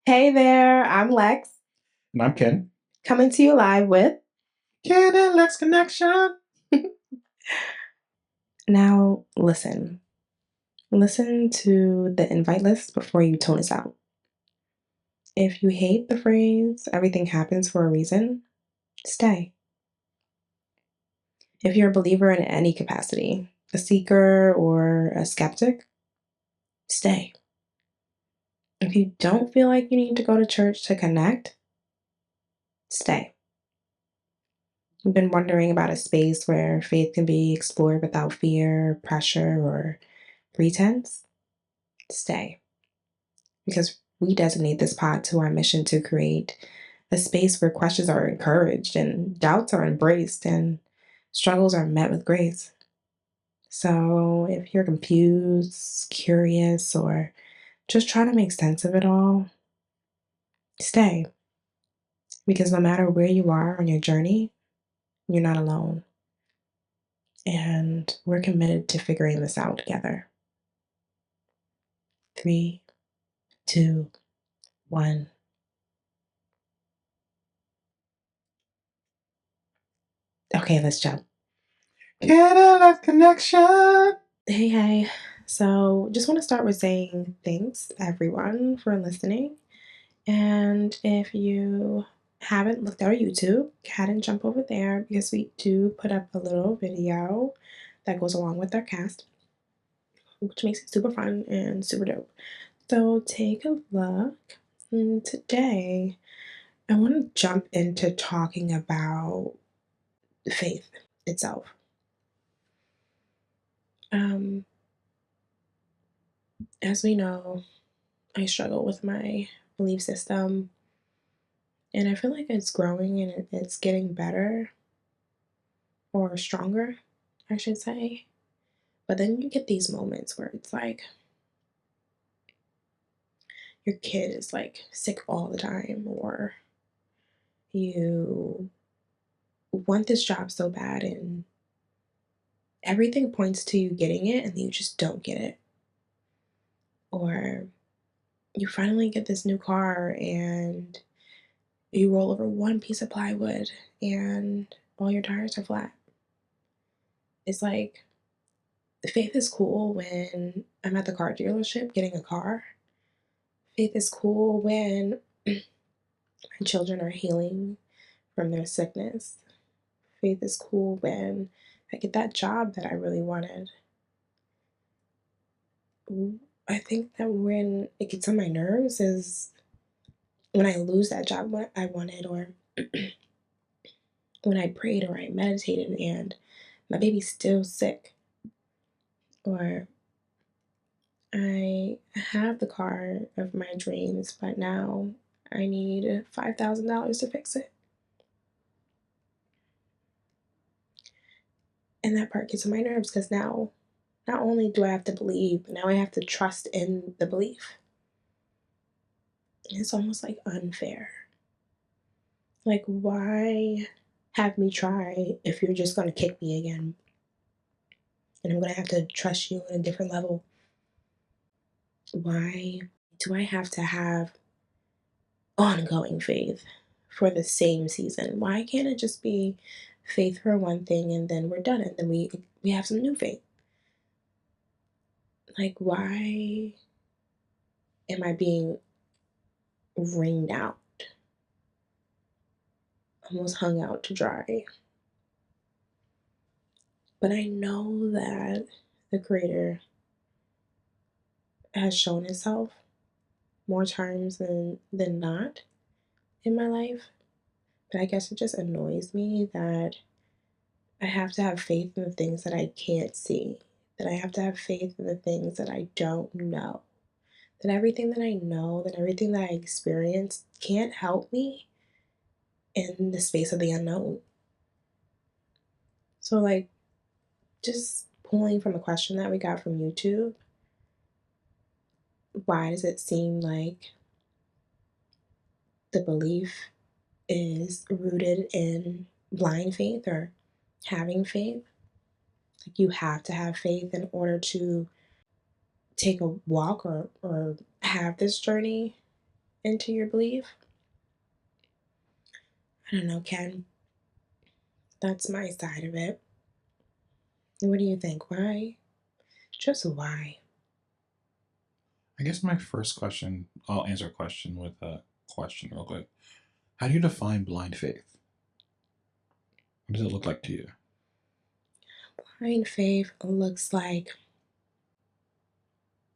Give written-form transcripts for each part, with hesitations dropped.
Hey there, I'm Lex, And I'm Ken. coming to you live with. Ken Lex Connection. Now, listen. Listen to the invite list before you tune us out. If you hate the phrase, everything happens for a reason, stay. If you're a believer in any capacity, a seeker or a skeptic, stay. If you don't feel like you need to go to church to connect, stay. You've been wondering about a space where faith can be explored without fear, pressure, or pretense, stay. Because we designate this pod to our mission to create a space where questions are encouraged and doubts are embraced and struggles are met with grace. So if you're confused, curious, or just trying to make sense of it all, stay. Because no matter where you are on your journey, you're not alone. And we're committed to figuring this out together. 3, 2, 1. Okay, let's jump. Ken Lex Connection. Hey. So, just want to start with saying thanks, everyone, for listening. And if you haven't looked at our YouTube, go ahead and jump over there because we do put up a little video that goes along with our cast, which makes it super fun and super dope. So, take a look. And today, I want to jump into talking about faith itself. Um, as we know, I struggle with my belief system, and I feel like it's growing and it's getting better or stronger, I should say. But then you get these moments where it's like your kid is like sick all the time, or you want this job so bad and everything points to you getting it and you just don't get it. Or you finally get this new car and you roll over one piece of plywood and all your tires are flat. It's like faith is cool when I'm at the car dealership getting a car. Faith is cool when my children are healing from their sickness. Faith is cool when I get that job that I really wanted. I think that when it gets on my nerves is when I lose that job what I wanted, or when I prayed or I meditated and my baby's still sick, or I have the car of my dreams, but now I need $5,000 to fix it. And that part gets on my nerves because now not only do I have to believe, but now I have to trust in the belief. It's almost like unfair. Like, why have me try if you're just going to kick me again? And I'm going to have to trust you on a different level. Why do I have to have ongoing faith for the same season? Why can't it just be faith for one thing and then we're done and then we have some new faith? Like, why am I being wringed out, almost hung out to dry? But I know that the Creator has shown Himself more times than not in my life. But I guess it just annoys me that I have to have faith in the things that I can't see, that I have to have faith in the things that I don't know, that everything that I know, that everything that I experience can't help me in the space of the unknown. So, like, just pulling from a question that we got from YouTube, why does it seem like the belief is rooted in blind faith or having faith? Like, you have to have faith in order to take a walk or have this journey. into your belief. I don't know, Ken. That's my side of it. What do you think? Why? Just why? I guess my first question, I'll answer a question with a question real quick. How do you define blind faith? What does it look like to you? Blind faith looks like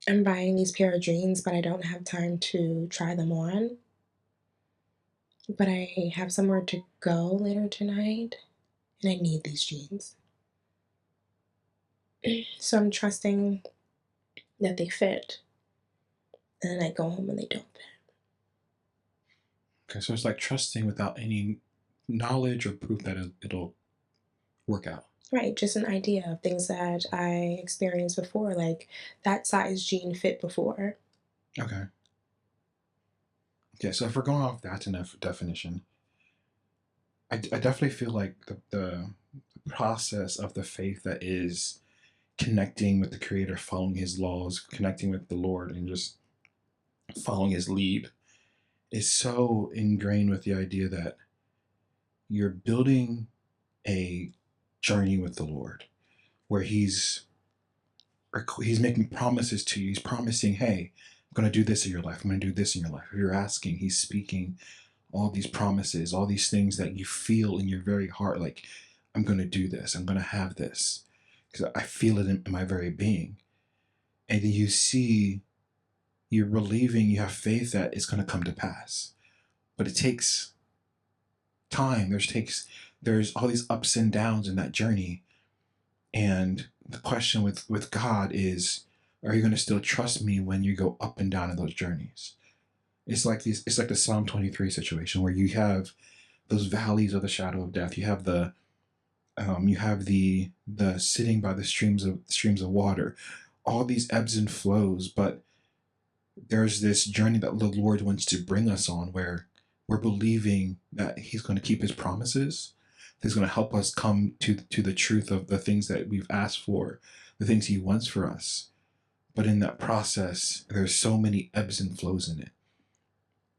I'm buying these pair of jeans, but I don't have time to try them on. But I have somewhere to go later tonight, and I need these jeans. So I'm trusting that they fit, and then I go home and they don't fit. Okay, so it's like trusting without any knowledge or proof that it'll work out. Right, just an idea of things that I experienced before, like that size jean fit before. Okay. Okay, so if we're going off that definition, I definitely feel like the process of the faith that is connecting with the Creator, following His laws, connecting with the Lord, and just following His lead is so ingrained with the idea that you're building a journey with the Lord where he's making promises to you. He's promising, hey, I'm going to do this in your life. I'm going to do this in your life. If you're asking, he's speaking all these promises, all these things that you feel in your very heart, like, I'm going to do this. I'm going to have this because I feel it in my very being. And then you see, you're believing, you have faith that it's going to come to pass. But it takes time. There's all these ups and downs in that journey. And the question with God is, are you going to still trust me when you go up and down in those journeys? It's like the Psalm 23 situation where you have those valleys of the shadow of death. You have the sitting by the streams of water, all these ebbs and flows, but there's this journey that the Lord wants to bring us on where we're believing that He's going to keep His promises. He's going to help us come to the truth of the things that we've asked for, the things He wants for us. But in that process, there's so many ebbs and flows in it.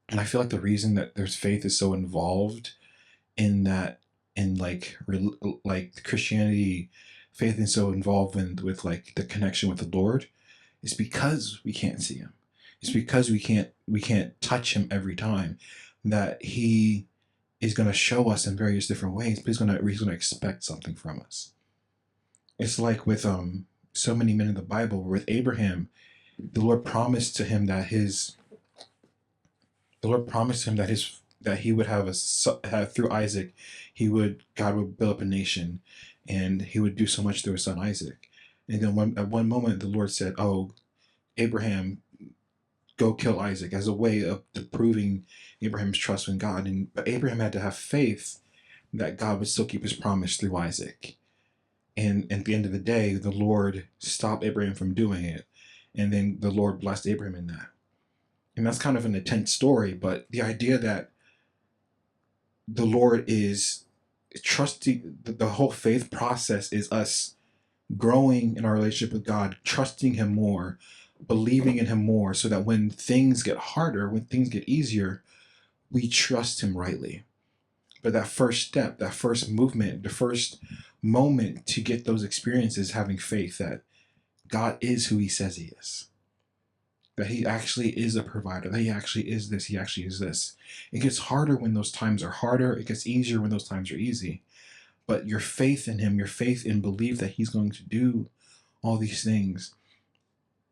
And I feel like the reason that there's faith is so involved in that, in like Christianity, faith is so involved with like the connection with the Lord, is because we can't see Him. It's because we can't touch Him every time that He is going to show us in various different ways, but he's going to expect something from us. It's like with so many men in the Bible. With Abraham, the Lord promised to him that his the Lord promised him that he would have through Isaac, God would build up a nation, and He would do so much through His son Isaac. And then at one moment, the Lord said, "Oh, Abraham, go kill Isaac," as a way of proving Abraham's trust in God. But Abraham had to have faith that God would still keep His promise through Isaac. And at the end of the day, the Lord stopped Abraham from doing it, and then the Lord blessed Abraham in that. And that's kind of an intense story, but the idea that the Lord is trusting, the whole faith process is us growing in our relationship with God, trusting Him more, believing in Him more, so that when things get harder, when things get easier, we trust Him rightly. But that first step, that first movement, the first moment to get those experiences, having faith that God is who He says He is, that He actually is a provider, that He actually is this, He actually is this. It gets harder when those times are harder. It gets easier when those times are easy. But your faith in Him, your faith in belief that He's going to do all these things,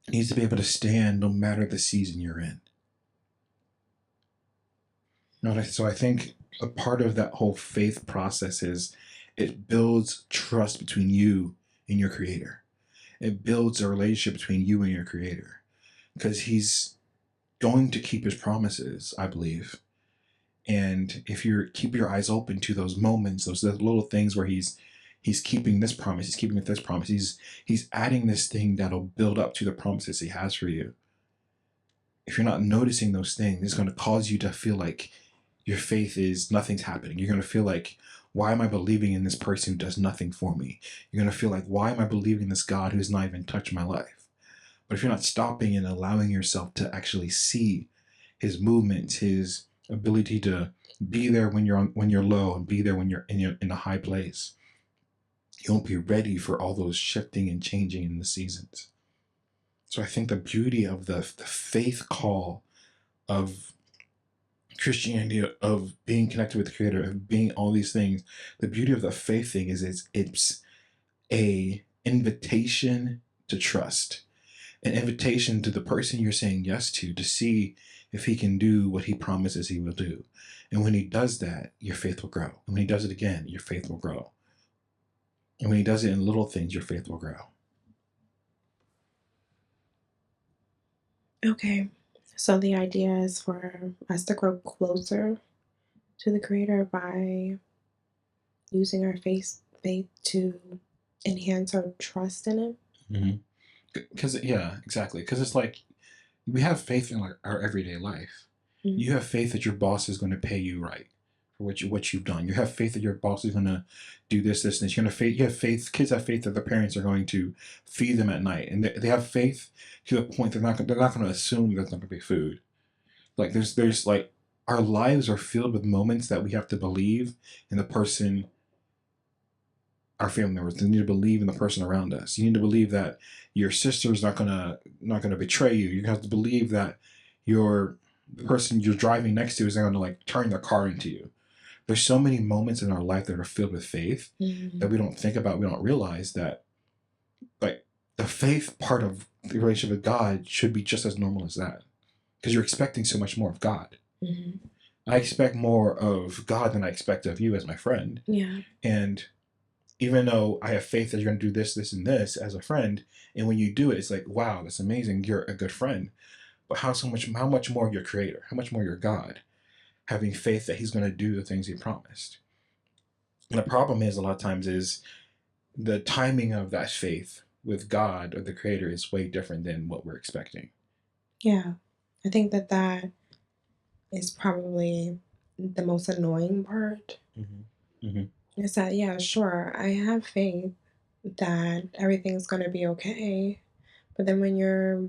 needs to be able to stand no matter the season you're in. So I think a part of that whole faith process is it builds trust between you and your Creator. It builds a relationship between you and your Creator, because He's going to keep His promises, I believe. And if you keep your eyes open to those moments, those little things where He's keeping this promise, He's keeping this promise, He's adding this thing that'll build up to the promises He has for you. If you're not noticing those things, it's going to cause you to feel like your faith is nothing's happening. You're going to feel like, why am I believing in this person who does nothing for me? You're going to feel like, why am I believing in this God who's not even touched my life? But if you're not stopping and allowing yourself to actually see his movements, his ability to be there when you're low and be there when you're in a high place. You won't be ready for all those shifting and changing in the seasons. So I think the beauty of the faith call of Christianity, of being connected with the Creator, of being all these things, the beauty of the faith thing is it's a invitation to trust, an invitation to the person you're saying yes to see if he can do what he promises he will do. And when he does that, your faith will grow. And when he does it again, your faith will grow. And when he does it in little things, your faith will grow. Okay. So the idea is for us to grow closer to the Creator by using our faith to enhance our trust in Him. Mm-hmm. Because yeah, exactly. Because it's like we have faith in like our everyday life. Mm-hmm. You have faith that your boss is going to pay you right for what you've done. You have faith that your boss is going to do this, this, and this. You have faith. Kids have faith that their parents are going to feed them at night, and they have faith to a point they're not going to assume there's not going to be food. Like there's like our lives are filled with moments that we have to believe in the person, our family members. You need to believe in the person around us. You need to believe that your sister is not gonna betray you. You have to believe that the person you're driving next to is not gonna like turn their car into you. There's so many moments in our life that are filled with faith that we don't think about. We don't realize that like the faith part of the relationship with God should be just as normal as that, because you're expecting so much more of God. Mm-hmm. I expect more of God than I expect of you as my friend. Yeah. And even though I have faith that you're going to do this, this, and this as a friend, and when you do it, it's like, wow, that's amazing. You're a good friend. But how much more your creator, how much more your God, having faith that he's going to do the things he promised. And the problem is a lot of times is the timing of that faith with God or the creator is way different than what we're expecting. Yeah. I think that is probably the most annoying part. Mm-hmm. Mm-hmm. Is that, yeah, sure, I have faith that everything's going to be okay. But then when you're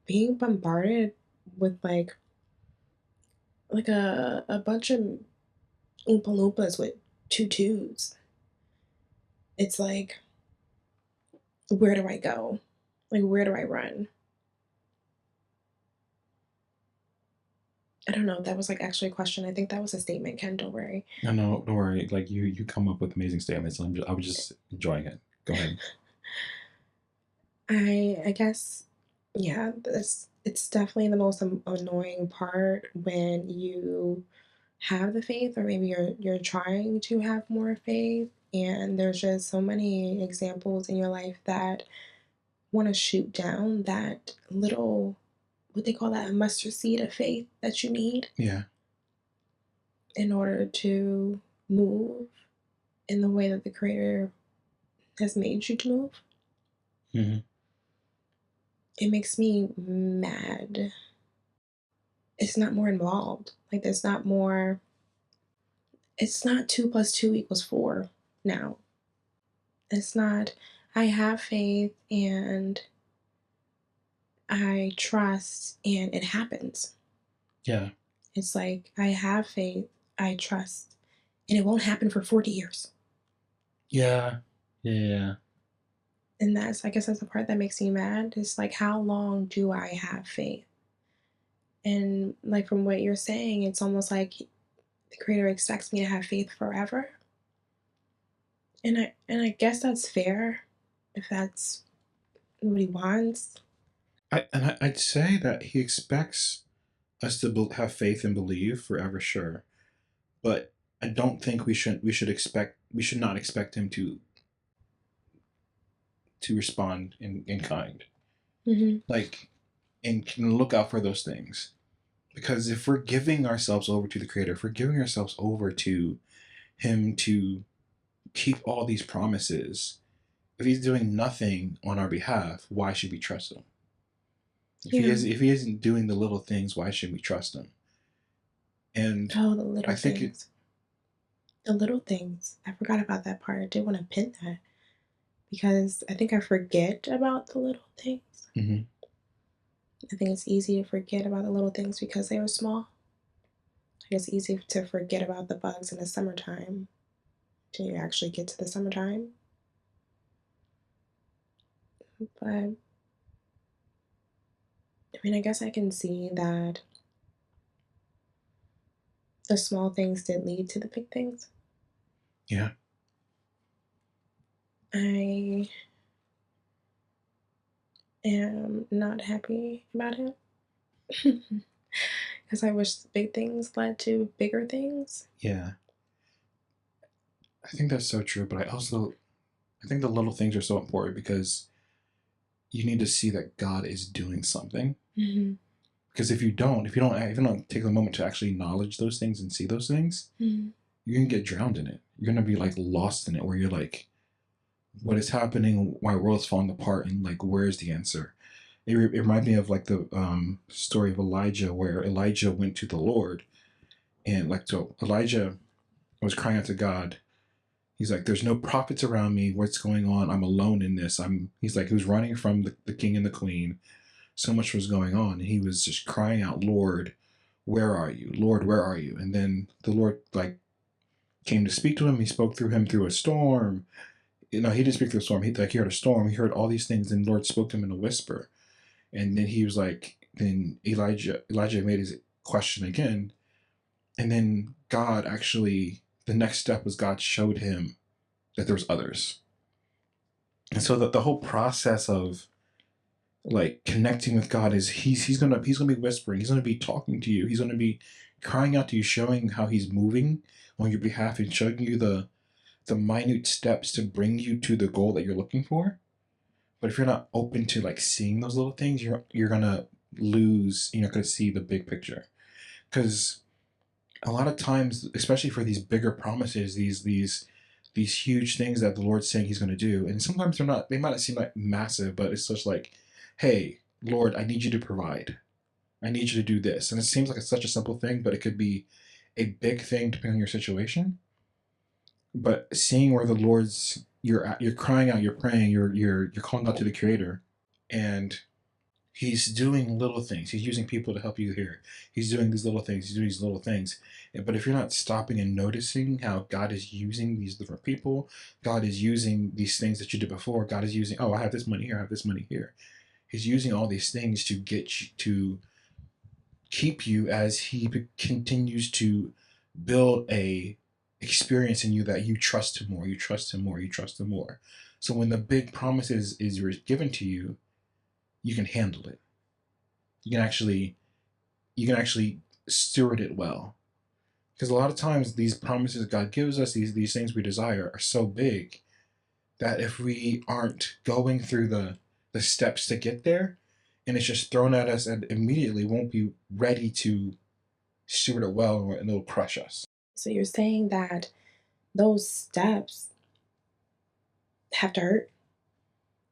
being bombarded with like a bunch of Oompa Loompas with tutus, it's like, where do I go? Like, where do I run? I don't know. That was like actually a question. I think that was a statement, Ken. Don't worry. No, no, don't worry. Like you come up with amazing statements. I was just enjoying it. Go ahead. I guess, yeah, it's definitely the most annoying part when you have the faith, or maybe you're trying to have more faith, and there's just so many examples in your life that want to shoot down that little, what they call that, a mustard seed of faith that you need Yeah. in order to move in the way that the Creator has made you to move. Mm-hmm. It makes me mad. It's not more involved. Like, there's not more, it's not 2 + 2 = 4 now. It's not, I have faith and I trust and it happens. Yeah. It's like, I have faith, I trust, and it won't happen for 40 years. Yeah. Yeah. And I guess that's the part that makes me mad. It's like, how long do I have faith? And like from what you're saying, it's almost like the Creator expects me to have faith forever. And I guess that's fair if that's what He wants. I'd say that he expects us to have faith and believe forever, sure, but I don't think we should not expect him to respond in kind, Hmm. like and can look out for those things, because if we're giving ourselves over to the Creator, if we're giving ourselves over to him to keep all these promises, if he's doing nothing on our behalf, why should we trust him? Yeah. If he isn't doing the little things, why should we trust him? And Oh, the I little think it. things. The little things. I forgot about that part. I did want to pin that because I think I forget about the little things. Mhm. I think it's easy to forget about the little things because they are small. I think it's easy to forget about the bugs in the summertime till you actually get to the summertime. But I mean, I guess I can see that the small things did lead to the big things. Yeah. I am not happy about it because I wish the big things led to bigger things. Yeah. I think that's so true, but I think the little things are so important because you need to see that God is doing something. Mm-hmm. Because if you don't take the moment to actually acknowledge those things and see those things, Mm-hmm. you're gonna get drowned in it. You're gonna be like lost in it, where you're like, what is happening? My world's falling apart, and like, where's the answer? It reminds me of like the story of Elijah, where Elijah went to the Lord, and like, so Elijah was crying out to God. He's like, "There's no prophets around me. What's going on? I'm alone in this." He's like, he was running from the king and the queen. So much was going on, and he was just crying out, "Lord, where are you? Lord, where are you?" And then the Lord like came to speak to him. He spoke through him through a storm. He didn't speak through a storm. He heard a storm. He heard all these things, and the Lord spoke to him in a whisper. And then he was like, then Elijah made his question again, and then God actually, the next step was God showed him that there was others. And so that the whole process of like connecting with God is he's gonna be whispering, he's gonna be talking to you, he's gonna be crying out to you, showing how he's moving on your behalf and showing you the minute steps to bring you to the goal that you're looking for. But if you're not open to like seeing those little things, you're gonna lose. You're not gonna see the big picture. Because a lot of times, especially for these bigger promises, these huge things that the Lord's saying He's gonna do, and sometimes they're not. They might not seem like massive, but it's just like, hey, Lord, I need you to provide. I need you to do this, and it seems like it's such a simple thing, but it could be a big thing depending on your situation. But seeing where the Lord's you're crying out, you're praying, you're calling out to the Creator, and He's doing little things. He's using people to help you here. He's doing these little things. He's doing these little things. But if you're not stopping and noticing how God is using these different people, God is using these things that you did before. God is using, oh, I have this money here. I have this money here. He's using all these things to get you to keep you as He continues to build a experience in you that you trust Him more. You trust Him more. You trust Him more. So when the big promise is given to you, you can handle it. You can actually steward it well. Because a lot of times these promises God gives us, these things we desire, are so big that if we aren't going through the steps to get there, and it's just thrown at us and immediately won't be ready to steward it well, and it'll crush us. So you're saying that those steps have to hurt?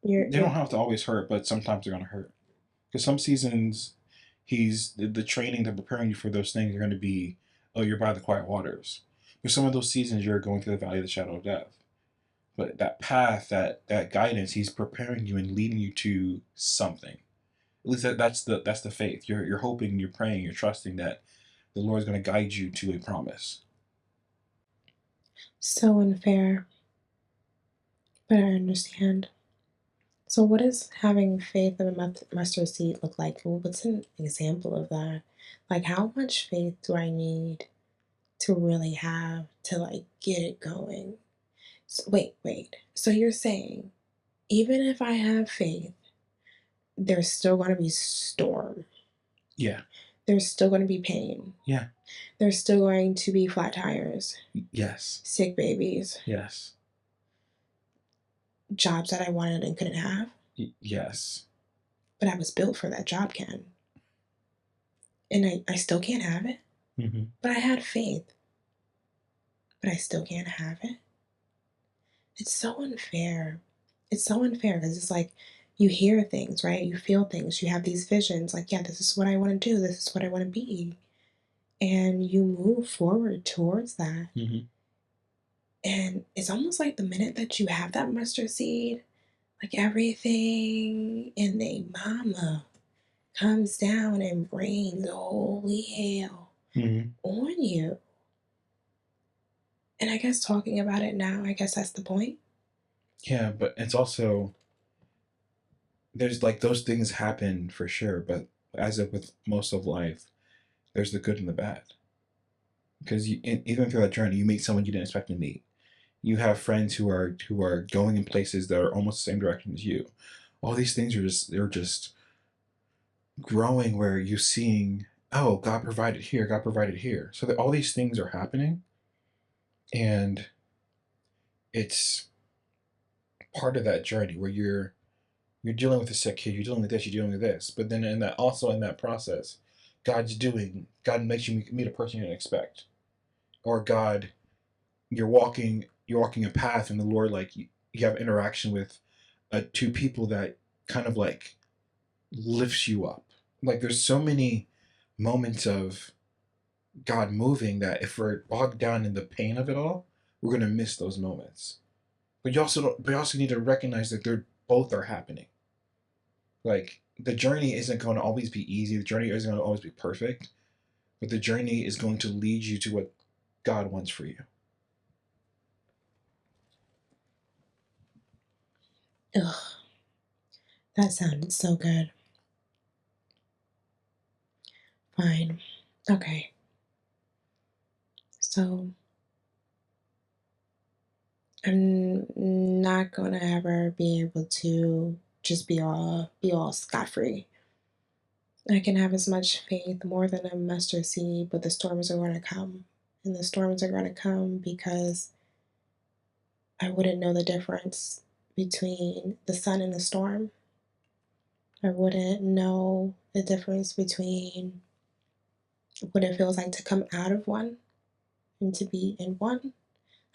They You're don't have to always hurt, but sometimes they're gonna hurt. Because some seasons, he's the training, the preparing you for those things are going to be, oh, you're by the quiet waters. For some of those seasons, you're going through the valley of the shadow of death. But that path, that guidance, he's preparing you and leading you to something. At least that's the faith. You're hoping, you're praying, you're trusting that the Lord's going to guide you to a promise. so unfair, but I understand. So, what does having faith of a mustard seed look like? Well, what's an example of that? Like, how much faith do I need to really have to like get it going? So, wait. So you're saying even if I have faith, there's still going to be storm. Yeah. There's still going to be pain. Yeah. There's still going to be flat tires, Yes. sick babies, Yes. jobs that I wanted and couldn't have, Yes. but I was built for that job, Ken. And I still can't have it, Mm-hmm. but I had faith, but I still can't have it. It's so unfair. It's so unfair because it's like you hear things, right? You feel things. You have these visions like, yeah, this is what I want to do. This is what I want to be. And you move forward towards that. Mm-hmm. And it's almost like the minute that you have that mustard seed, like everything in the mama comes down and rains holy hell Mm-hmm. on you. And I guess talking about it now, I guess that's the point. Yeah, but it's also there's like those things happen for sure, but as if with most of life, there's the good and the bad. Because even through that journey, you meet someone you didn't expect to meet. You have friends who are going in places that are almost the same direction as you. All these things are just they're just growing where you're seeing, oh, God provided here, God provided here. So that all these things are happening, and it's part of that journey where you're dealing with a sick kid, you're dealing with this, you're dealing with this. But then in that process, God makes you meet a person you didn't expect. Or God, you're walking a path and the Lord like you have interaction with two people that kind of like lifts you up. Like there's so many moments of God moving that if we're bogged down in the pain of it all, we're gonna miss those moments. But you also need to recognize that they're both are happening. Like the journey isn't going to always be easy. The journey isn't going to always be perfect, but the journey is going to lead you to what God wants for you. Ugh, that sounded so good. Fine. Okay. So I'm not gonna ever be able to just be all scot free. I can have as much faith, more than a mustard seed, but the storms are going to come. And the storms are going to come because I wouldn't know the difference between the sun and the storm. I wouldn't know the difference between what it feels like to come out of one and to be in one.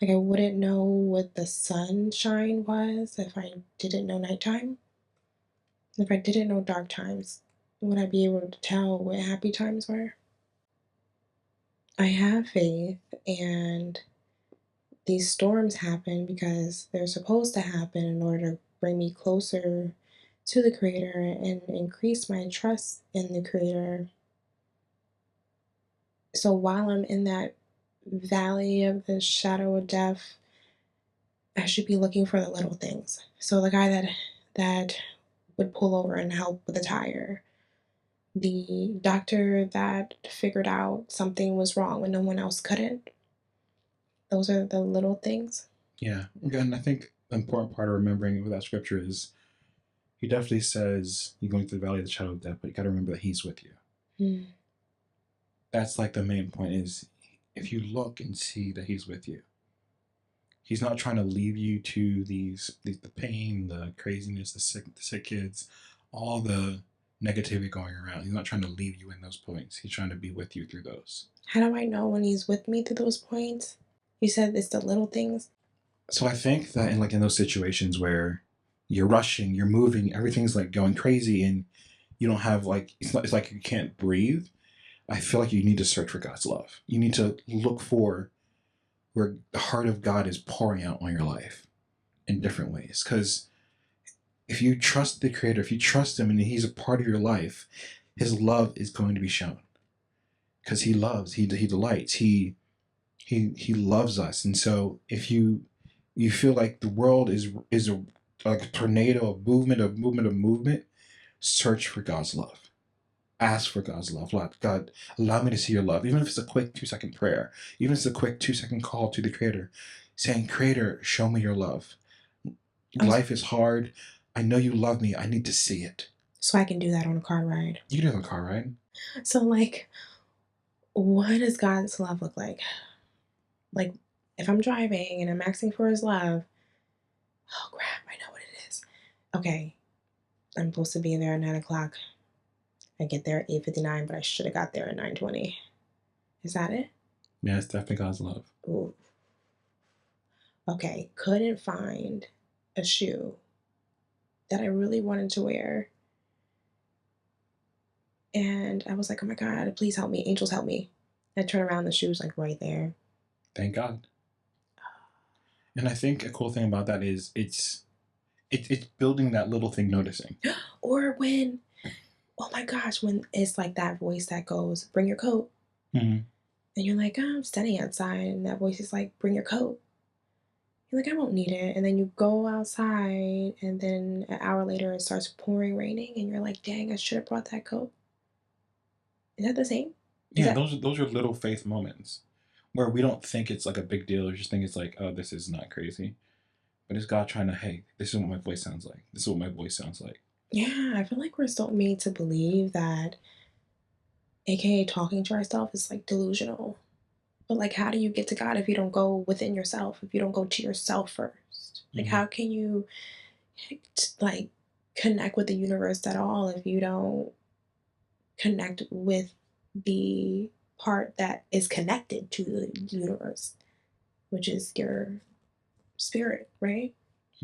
Like, I wouldn't know what the sunshine was if I didn't know nighttime. If I didn't know dark times, would I be able to tell what happy times were? I have faith, and these storms happen because they're supposed to happen in order to bring me closer to the Creator and increase my trust in the Creator. So while I'm in that valley of the shadow of death, I should be looking for the little things. So the guy that would pull over and help with the tire, the doctor that figured out something was wrong when no one else couldn't. Those are the little things. Yeah, and I think the important part of remembering with that scripture is he definitely says you're going through the valley of the shadow of death, but you got to remember that he's with you. Mm. That's like the main point is if you look and see that he's with you, he's not trying to leave you to the pain, the craziness, the sick kids, all the negativity going around. He's not trying to leave you in those points. He's trying to be with you through those. How do I know when he's with me through those points? You said it's the little things. So I think that in those situations where you're rushing, you're moving, everything's like going crazy, and you don't have like it's like you can't breathe. I feel like you need to search for God's love. You need to look for where the heart of God is pouring out on your life in different ways. Because if you trust the Creator, if you trust Him and He's a part of your life, His love is going to be shown. Because He loves, He delights, He loves us. And so if you feel like the world is a like a tornado of movement, search for God's love. Ask for God's love. God, allow me to see your love. Even if it's a quick 2-second prayer, even if it's a quick 2-second call to the Creator, saying, Creator, show me your love. Oh, Life is hard. I know you love me. I need to see it. so I can do that on a car ride. You can do it in a car ride. So, like, what does God's love look like? Like, if I'm driving and I'm asking for his love, oh crap, I know what it is. Okay, I'm supposed to be there at 9 o'clock. I get there at 8:59, but I should have got there at 9:20. Is that it? Yeah, it's definitely God's love. Ooh. Okay, couldn't find a shoe that I really wanted to wear. And I was like, oh my God, please help me. Angels help me. I turn around, the shoe's like right there. Thank God. And I think a cool thing about that is it's building that little thing noticing. Or when oh my gosh, when it's like that voice that goes, bring your coat. Mm-hmm. And you're like, oh, I'm standing outside. And that voice is like, bring your coat. You're like, I won't need it. And then you go outside, and then an hour later it starts pouring, raining. And you're like, dang, I should have brought that coat. Is that the same? Is Yeah, that, those are little faith moments where we don't think it's like a big deal. We just think it's like, oh, this is not crazy. But it's God trying to, hey, this is what my voice sounds like. This is what my voice sounds like. yeah, I feel like we're still made to believe that, AKA talking to ourselves, is like delusional. But like, how do you get to God if you don't go within yourself? If you don't go to yourself first? Like, Mm-hmm. how can you like connect with the universe at all if you don't connect with the part that is connected to the universe, which is your spirit, right?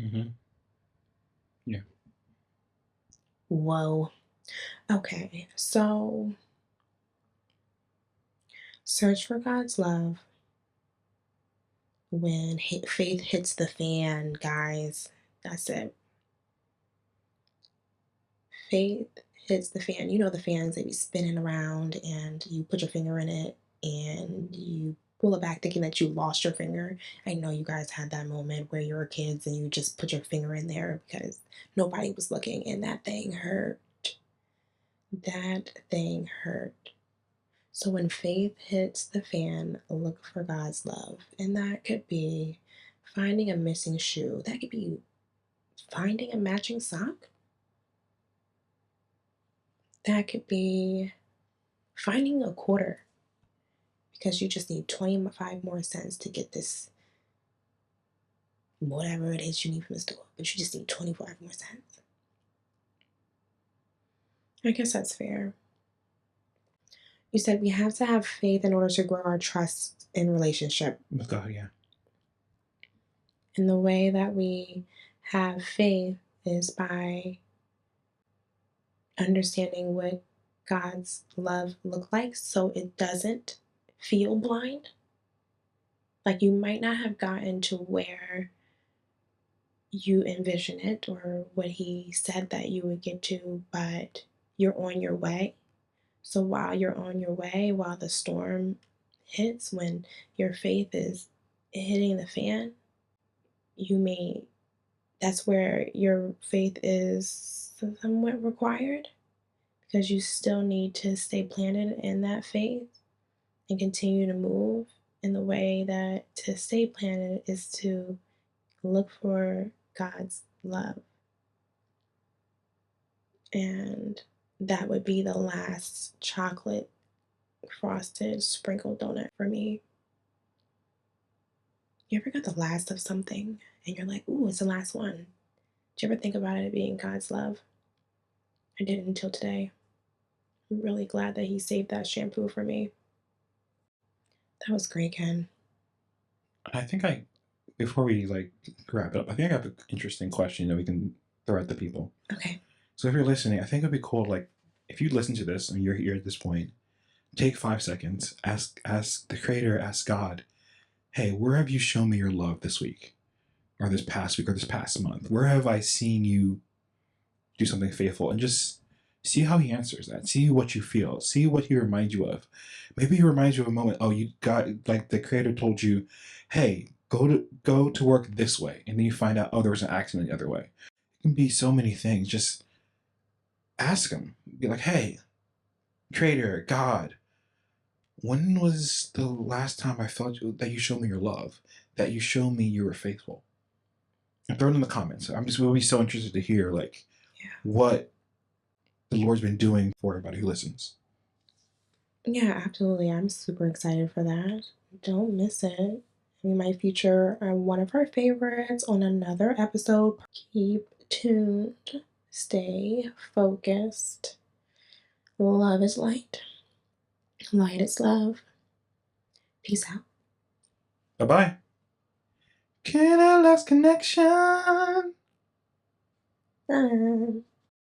Mm-hmm. Yeah. Whoa. Okay, so search for God's love when faith hits the fan, guys. That's it. Faith hits the fan. You know the fans, they be spinning around and you put your finger in it and you pull it back thinking that you lost your finger. I know you guys had that moment where you were kids and you just put your finger in there because nobody was looking and that thing hurt. That thing hurt. So when faith hits the fan, look for God's love. And that could be finding a missing shoe. That could be finding a matching sock. That could be finding a quarter because you just need 25 more cents to get this, whatever it is you need from the store, but you just need 25 more cents. I guess that's fair. You said we have to have faith in order to grow our trust in relationship. With God, yeah. And the way that we have faith is by understanding what God's love look like so it doesn't feel blind. Like you might not have gotten to where you envision it or what he said that you would get to, but you're on your way. So while you're on your way, while the storm hits, when your faith is hitting the fan, you may, that's where your faith is somewhat required because you still need to stay planted in that faith and continue to move in the way that to stay planted is to look for God's love. And that would be the last chocolate frosted sprinkled donut for me. You ever got the last of something and you're like, ooh, it's the last one? Did you ever think about it being God's love? I didn't until today. I'm really glad that he saved that shampoo for me. That was great, Ken. I think before we like wrap it up, I think I have an interesting question that we can throw at the people. Okay. So if you're listening, I think it'd be cool, like, if you listen to this and you're here at this point, take 5 seconds, ask the Creator, ask God, hey, where have you shown me your love this week, or this past week, or this past month? Where have I seen you do something faithful? And just see how He answers that. See what you feel. See what He reminds you of. Maybe He reminds you of a moment. Oh, you got, like, the Creator told you, hey, go to work this way, and then you find out, oh, there was an accident the other way. It can be so many things. Just ask Him. Be like, hey, Creator, God, when was the last time I felt that you showed me your love, that you showed me you were faithful? And throw it in the comments. I'm just will be so interested to hear like Yeah. what the Lord's been doing for everybody who listens. Yeah, absolutely. I'm super excited for that. Don't miss it. We might feature one of our favorites on another episode. Keep tuned. Stay focused. Love is light. Light is love. Peace out. Bye bye. Ken Lex Connection. Bye.